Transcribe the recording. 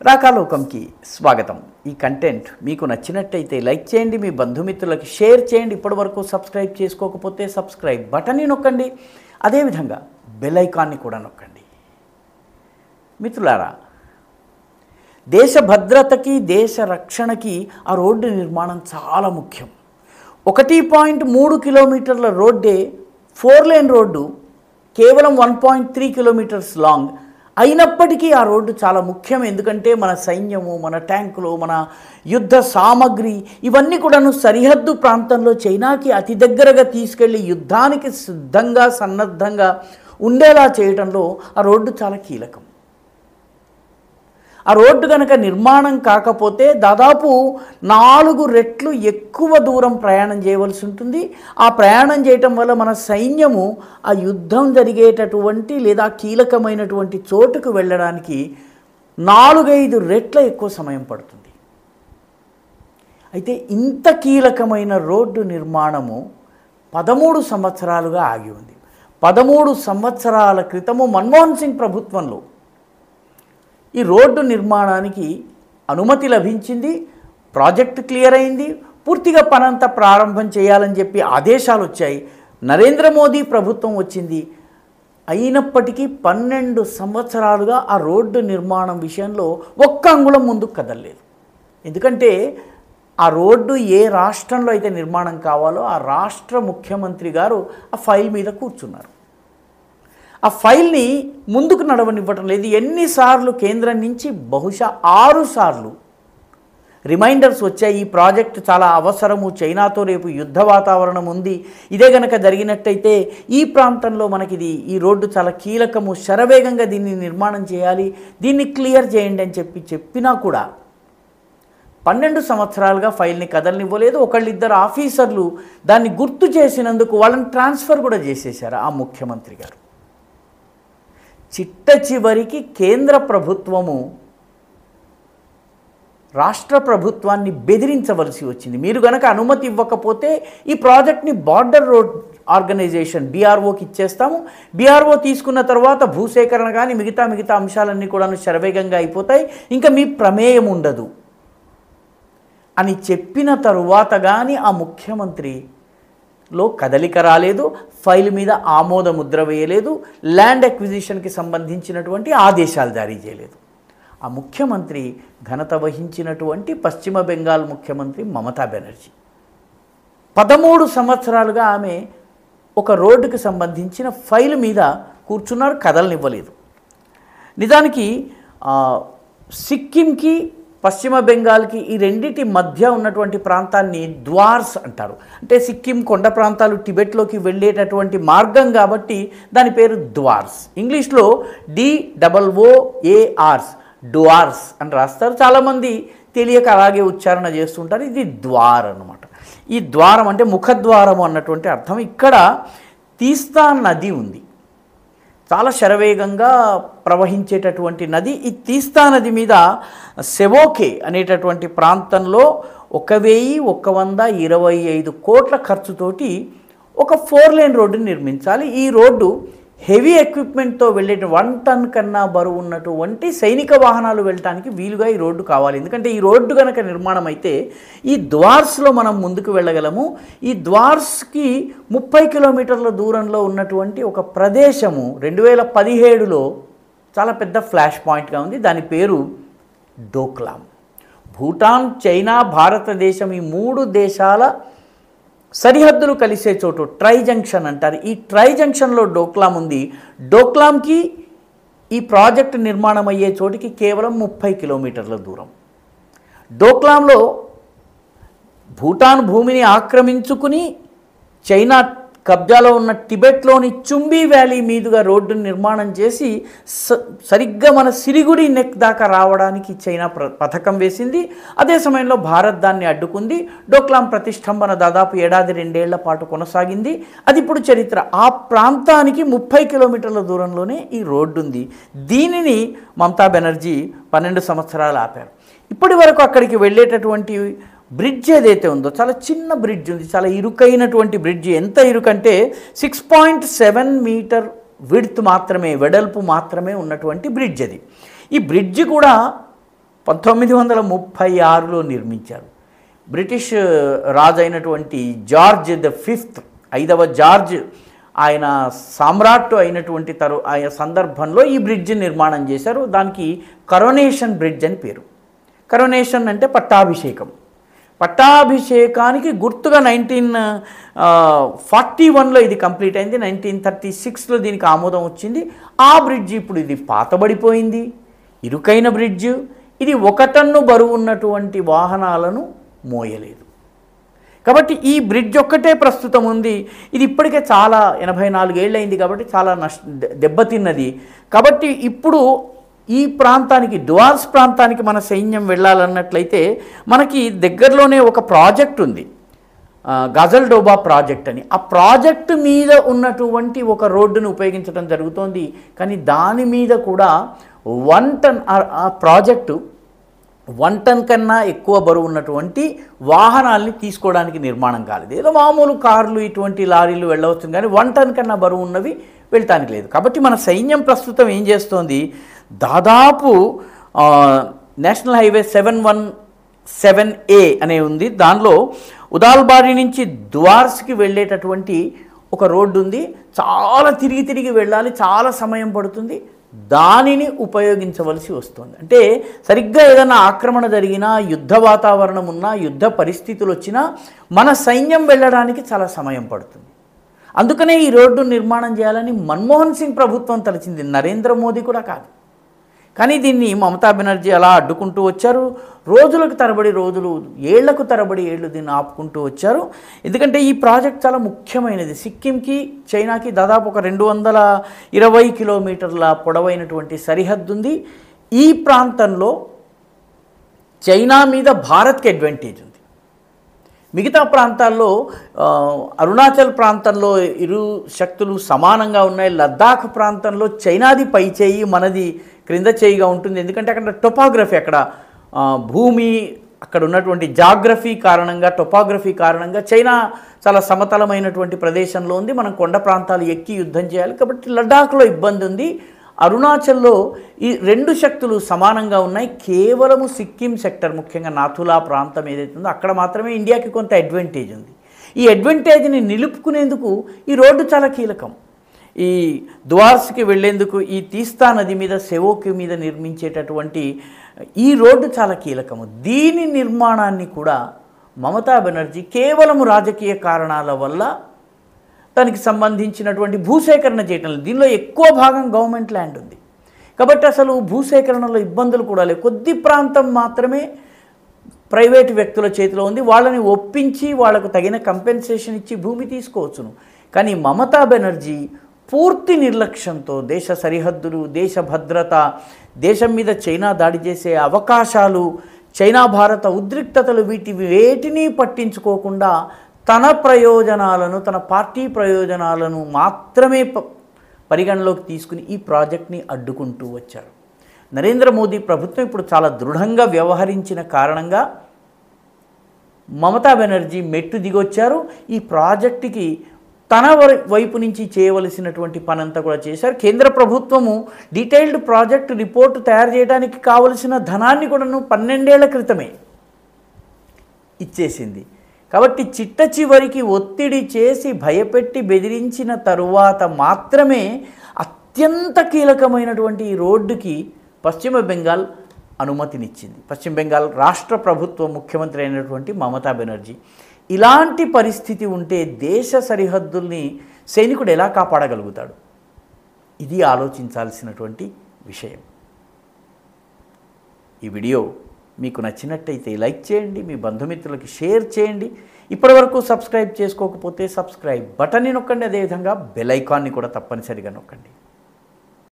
రాకాలోకంకి స్వాగతం. ఈ కంటెంట్ మీకు నచ్చినట్టయితే లైక్ చేయండి, మీ బంధుమిత్రులకు షేర్ చేయండి. ఇప్పటివరకు సబ్స్క్రైబ్ చేసుకోకపోతే సబ్స్క్రైబ్ బటన్ని నొక్కండి, అదేవిధంగా బెల్ ఐకాన్ని కూడా నొక్కండి. మిత్రులారా, దేశ భద్రతకి దేశ రక్షణకి ఆ రోడ్డు నిర్మాణం చాలా ముఖ్యం. 1.3 కిలోమీటర్ల రోడ్డే 4 లేన్ రోడ్డు, కేవలం 1.3 కిలోమీటర్స్ లాంగ్ అయినప్పటికీ ఆ రోడ్డు చాలా ముఖ్యం. ఎందుకంటే మన సైన్యము, మన ట్యాంకులు, మన యుద్ధ సామగ్రి ఇవన్నీ కూడాను సరిహద్దు ప్రాంతంలో చైనాకి అతి దగ్గరగా తీసుకెళ్ళి యుద్ధానికి సన్నద్ధంగా ఉండేలా చేయడంలో ఆ రోడ్డు చాలా కీలకం. ఆ రోడ్డు కనుక నిర్మాణం కాకపోతే దాదాపు 4 రెట్లు ఎక్కువ దూరం ప్రయాణం చేయవలసి ఉంటుంది. ఆ ప్రయాణం చేయటం వల్ల మన సైన్యము ఆ యుద్ధం జరిగేటటువంటి లేదా కీలకమైనటువంటి చోటుకు వెళ్ళడానికి 4-5 రెట్ల ఎక్కువ సమయం పడుతుంది. అయితే ఇంత కీలకమైన రోడ్డు నిర్మాణము 13 సంవత్సరాలుగా ఆగి ఉంది. 13 సంవత్సరాల క్రితము మన్మోహన్ సింగ్ ప్రభుత్వంలో ఈ రోడ్డు నిర్మాణానికి అనుమతి లభించింది, ప్రాజెక్టు క్లియర్ అయింది, పూర్తిగా పనంతా ప్రారంభం చేయాలని చెప్పి ఆదేశాలు వచ్చాయి. నరేంద్ర మోదీ ప్రభుత్వం వచ్చింది. అయినప్పటికీ 12 సంవత్సరాలుగా ఆ రోడ్డు నిర్మాణం విషయంలో ఒక్క అంగుళం ముందుకు కదలలేదు. ఎందుకంటే ఆ రోడ్డు ఏ రాష్ట్రంలో అయితే నిర్మాణం కావాలో ఆ రాష్ట్ర ముఖ్యమంత్రి గారు ఆ ఫైల్ మీద కూర్చున్నారు. ఆ ఫైల్ని ముందుకు నడవనివ్వటం లేదు. ఎన్నిసార్లు కేంద్రం నుంచి బహుశా 6 సార్లు రిమైండర్స్ వచ్చాయి. ఈ ప్రాజెక్టు చాలా అవసరము, చైనాతో రేపు యుద్ధ వాతావరణం ఉంది, ఇదే గనక జరిగినట్టయితే ఈ ప్రాంతంలో మనకిది ఈ రోడ్డు చాలా కీలకము, శరవేగంగా దీన్ని నిర్మాణం చేయాలి, దీన్ని క్లియర్ చేయండి అని చెప్పినా కూడా 12 సంవత్సరాలుగా ఫైల్ని కదలనివ్వలేదు. ఒకళ్ళిద్దరు ఆఫీసర్లు దాన్ని గుర్తు చేసినందుకు వాళ్ళని ట్రాన్స్ఫర్ కూడా చేసేశారు ఆ ముఖ్యమంత్రి గారు. చిట్ట చివరికి కేంద్ర ప్రభుత్వము రాష్ట్ర ప్రభుత్వాన్ని బెదిరించవలసి వచ్చింది. మీరు గనక అనుమతి ఇవ్వకపోతే ఈ ప్రాజెక్ట్ని బార్డర్ రోడ్ ఆర్గనైజేషన్ BROకి ఇచ్చేస్తాము, BRO తీసుకున్న తర్వాత భూసేకరణ కానీ మిగతా అంశాలన్నీ కూడా శరవేగంగా అయిపోతాయి, ఇంకా మీ ప్రమేయం ఉండదు అని చెప్పిన తరువాత కానీ ఆ ముఖ్యమంత్రిలో కదలిక రాలేదు, ఫైల్ మీద ఆమోద ముద్ర వేయలేదు, ల్యాండ్ అక్విజిషన్కి సంబంధించినటువంటి ఆదేశాలు జారీ చేయలేదు. ఆ ముఖ్యమంత్రి ఘనత వహించినటువంటి పశ్చిమ బెంగాల్ ముఖ్యమంత్రి మమతా బెనర్జీ 13 సంవత్సరాలుగా ఆమె ఒక రోడ్డుకి సంబంధించిన ఫైల్ మీద కూర్చున్నారు, కదలనివ్వలేదు. నిజానికి సిక్కింకి పశ్చిమ బెంగాల్కి ఈ రెండిటి మధ్య ఉన్నటువంటి ప్రాంతాన్ని ద్వార్స్ అంటారు. అంటే సిక్కిం కొండ ప్రాంతాలు టిబెట్లోకి వెళ్ళేటటువంటి మార్గం కాబట్టి దాని పేరు ద్వార్స్. ఇంగ్లీష్లో DOOARS డ్వార్స్ అని రాస్తారు. చాలామంది తెలియక అలాగే ఉచ్చారణ చేస్తుంటారు. ఇది ద్వార్ అన్నమాట. ఈ ద్వారం అంటే ముఖద్వారం అన్నటువంటి అర్థం. ఇక్కడ తీస్తా నది ఉంది, చాలా శరవేగంగా ప్రవహించేటటువంటి నది. ఈ తీస్తా నది మీద సెవోకే అనేటటువంటి ప్రాంతంలో 1125 కోట్ల ఖర్చుతోటి ఒక 4 లేన్ రోడ్డుని నిర్మించాలి. ఈ రోడ్డు హెవీ ఎక్విప్మెంట్తో వెళ్ళే 1 టన్ కన్నా బరువు ఉన్నటువంటి సైనిక వాహనాలు వెళ్ళటానికి వీలుగా ఈ రోడ్డు కావాలి. ఎందుకంటే ఈ రోడ్డు కనుక నిర్మాణం అయితే ఈ ద్వార్స్లో మనం ముందుకు వెళ్ళగలము. ఈ ద్వార్స్కి 30 కిలోమీటర్ల దూరంలో ఉన్నటువంటి ఒక ప్రదేశము 2017లో చాలా పెద్ద ఫ్లాష్ పాయింట్గా ఉంది. దాని పేరు డోక్లాం. భూటాన్, చైనా, భారతదేశం ఈ 3 దేశాల సరిహద్దులు కలిసే చోటు ట్రై జంక్షన్ అంటారు. ఈ ట్రై జంక్షన్లో డోక్లాం ఉంది. డోక్లాంకి ఈ ప్రాజెక్టు నిర్మాణం అయ్యే చోటికి కేవలం 30 కిలోమీటర్ల దూరం. డోక్లాంలో భూటాన్ భూమిని ఆక్రమించుకుని చైనా కబ్జాలో ఉన్న టిబెట్లోని చుంబీ వ్యాలీ మీదుగా రోడ్డును నిర్మాణం చేసి సరిగ్గా మన సిలిగుడి నెక్ దాకా రావడానికి చైనా పథకం వేసింది. అదే సమయంలో భారత్ దాన్ని అడ్డుకుంది. డోక్లాం ప్రతిష్టంభన దాదాపు 1-2 ఏళ్ల పాటు కొనసాగింది. అది ఇప్పుడు చరిత్ర. ఆ ప్రాంతానికి 30 కిలోమీటర్ల దూరంలోనే ఈ రోడ్డు ఉంది. దీనిని మమతా బెనర్జీ 12 సంవత్సరాలు ఆపారు. ఇప్పటి వరకు అక్కడికి వెళ్ళేటటువంటి బ్రిడ్జ్ ఏదైతే ఉందో చాలా చిన్న బ్రిడ్జ్ ఉంది, చాలా ఇరుకైనటువంటి బ్రిడ్జ్. ఎంత ఇరుకంటే 6.7 మీటర్ విడ్త్ మాత్రమే, వెడల్పు మాత్రమే ఉన్నటువంటి బ్రిడ్జ్ అది. ఈ బ్రిడ్జ్ కూడా 1936లో నిర్మించారు. బ్రిటిష్ రాజు అయినటువంటి జార్జ్ ద ఫిఫ్త్, 5వ జార్జ్, ఆయన సామ్రాట్ అయినటువంటి ఆయన సందర్భంలో ఈ బ్రిడ్జ్ నిర్మాణం చేశారు. దానికి కరోనేషన్ బ్రిడ్జ్ అని పేరు. కరోనేషన్ అంటే పట్టాభిషేకం. పట్టాభిషేకానికి గుర్తుగా 1941లో ఇది కంప్లీట్ అయింది. 1936లో దీనికి ఆమోదం వచ్చింది. ఆ బ్రిడ్జ్ ఇప్పుడు ఇది పాతబడిపోయింది, ఇరుకైన బ్రిడ్జ్. ఇది 1 టన్ను బరువు ఉన్నటువంటి వాహనాలను మోయలేదు. కాబట్టి ఈ బ్రిడ్జ్ ఒక్కటే ప్రస్తుతం ఉంది. ఇది ఇప్పటికే చాలా 84 ఏళ్ళు అయింది కాబట్టి చాలా దెబ్బతిన్నది. కాబట్టి ఇప్పుడు ఈ ప్రాంతానికి, డువార్స్ ప్రాంతానికి మన సైన్యం వెళ్ళాలన్నట్లయితే మనకి దగ్గరలోనే ఒక ప్రాజెక్ట్ ఉంది, గజల్డోబా ప్రాజెక్ట్ అని. ఆ ప్రాజెక్టు మీద ఉన్నటువంటి ఒక రోడ్డును ఉపయోగించడం జరుగుతోంది. కానీ దాని మీద కూడా 1 టన్, ఆ ప్రాజెక్టు 1 టన్ కన్నా ఎక్కువ బరువు ఉన్నటువంటి వాహనాల్ని తీసుకోవడానికి నిర్మాణం కాలేదు. ఏదో మామూలు కార్లు, ఇటువంటి లారీలు వెళ్ళవచ్చు, కానీ 1 టన్ కన్నా బరువు ఉన్నవి వెళ్ళటానికి లేదు. కాబట్టి మన సైన్యం ప్రస్తుతం ఏం చేస్తోంది, దాదాపు నేషనల్ హైవే 717A అనే ఉంది. దానిలో ఉదాల్బారి నుంచి దువార్స్కి వెళ్ళేటటువంటి ఒక రోడ్డు ఉంది. చాలా తిరిగి వెళ్ళాలి, చాలా సమయం పడుతుంది. దానిని ఉపయోగించవలసి వస్తుంది. అంటే సరిగ్గా ఏదైనా ఆక్రమణ జరిగినా, యుద్ధ వాతావరణం ఉన్నా, యుద్ధ పరిస్థితులు వచ్చినా మన సైన్యం వెళ్ళడానికి చాలా సమయం పడుతుంది. అందుకనే ఈ రోడ్డు నిర్మాణం చేయాలని మన్మోహన్ సింగ్ ప్రభుత్వం తలచింది, నరేంద్ర మోదీ కూడా కాదు. కానీ దీన్ని మమతా బెనర్జీ అలా అడ్డుకుంటూ వచ్చారు. రోజులకు తరబడి రోజులు, ఏళ్లకు తరబడి ఏళ్ళు దీన్ని ఆపుకుంటూ వచ్చారు. ఎందుకంటే ఈ ప్రాజెక్ట్ చాలా ముఖ్యమైనది. సిక్కింకి చైనాకి దాదాపు ఒక 220 కిలోమీటర్ల పొడవైనటువంటి సరిహద్దు ఉంది. ఈ ప్రాంతంలో చైనా మీద భారత్కి అడ్వాంటేజ్ ఉంది. మిగతా ప్రాంతాల్లో, అరుణాచల్ ప్రాంతంలో ఇరు శక్తులు సమానంగా ఉన్నాయి. లద్దాఖ్ ప్రాంతంలో చైనాది పై చేయి, మనది క్రింద చేయిగా ఉంటుంది. ఎందుకంటే అక్కడ టొపాగ్రఫీ, అక్కడ భూమి, అక్కడ ఉన్నటువంటి జాగ్రఫీ కారణంగా, టొపాగ్రఫీ కారణంగా చైనా చాలా సమతలమైనటువంటి ప్రదేశంలో ఉంది. మనం కొండ ప్రాంతాలు ఎక్కి యుద్ధం చేయాలి. కాబట్టి లద్దాఖ్లో ఇబ్బంది ఉంది. అరుణాచల్లో ఈ 2 శక్తులు సమానంగా ఉన్నాయి. కేవలము సిక్కిం సెక్టర్, ముఖ్యంగా నాథులా ప్రాంతం ఏదైతే ఉందో అక్కడ మాత్రమే ఇండియాకి కొంత అడ్వాంటేజ్ ఉంది. ఈ అడ్వాంటేజ్ని నిలుపుకునేందుకు ఈ రోడ్డు చాలా కీలకం. ఈ దువార్స్కి వెళ్ళేందుకు ఈ తీస్తా నది మీద, సెవోకి మీద నిర్మించేటటువంటి ఈ రోడ్డు చాలా కీలకము. దీని నిర్మాణాన్ని కూడా మమతా బెనర్జీ కేవలం రాజకీయ కారణాల వల్ల దానికి సంబంధించినటువంటి భూసేకరణ చేయటం లేదు. దీనిలో ఎక్కువ భాగం గవర్నమెంట్ ల్యాండ్ ఉంది కాబట్టి అసలు భూసేకరణలో ఇబ్బందులు కూడా లేవు. కొద్ది ప్రాంతం మాత్రమే ప్రైవేటు వ్యక్తుల చేతిలో ఉంది. వాళ్ళని ఒప్పించి వాళ్లకు తగిన కంపెన్సేషన్ ఇచ్చి భూమి తీసుకోవచ్చును. కానీ మమతా బెనర్జీ పూర్తి నిర్లక్ష్యంతో దేశ సరిహద్దులు, దేశ భద్రత, దేశం మీద చైనా దాడి చేసే అవకాశాలు, చైనా భారత ఉద్రిక్తతలు, వేటిని పట్టించుకోకుండా తన ప్రయోజనాలను, తన పార్టీ ప్రయోజనాలను మాత్రమే పరిగణలోకి తీసుకుని ఈ ప్రాజెక్ట్ని అడ్డుకుంటూ వచ్చారు. నరేంద్ర మోదీ ప్రభుత్వం ఇప్పుడు చాలా దృఢంగా వ్యవహరించిన కారణంగా మమతా బెనర్జీ మెట్టు దిగొచ్చారు. ఈ ప్రాజెక్టుకి తన వైపు నుంచి చేయవలసినటువంటి పనంతా కూడా చేశారు. కేంద్ర ప్రభుత్వము డీటెయిల్డ్ ప్రాజెక్ట్ రిపోర్టు తయారు చేయడానికి కావలసిన ధనాన్ని కూడాను 12 ఏళ్ల క్రితమే ఇచ్చేసింది. కాబట్టి చిట్ట చివరికి ఒత్తిడి చేసి భయపెట్టి బెదిరించిన తరువాత మాత్రమే అత్యంత కీలకమైనటువంటి ఈ రోడ్డుకి పశ్చిమ బెంగాల్ అనుమతినిచ్చింది. పశ్చిమ బెంగాల్ రాష్ట్ర ప్రభుత్వ ముఖ్యమంత్రి అయినటువంటి మమతా బెనర్జీ. ఇలాంటి పరిస్థితి ఉంటే దేశ సరిహద్దుల్ని సైనికుడు ఎలా కాపాడగలుగుతాడు? ఇది ఆలోచించాల్సినటువంటి విషయం. ఈ వీడియో మీకు నచ్చినట్టయితే లైక్ చేయండి, మీ బంధుమిత్రులకి షేర్ చేయండి. ఇప్పటివరకు సబ్స్క్రైబ్ చేసుకోకపోతే సబ్స్క్రైబ్ బటన్ని నొక్కండి, అదేవిధంగా బెల్ ఐకాన్ని కూడా తప్పనిసరిగా నొక్కండి.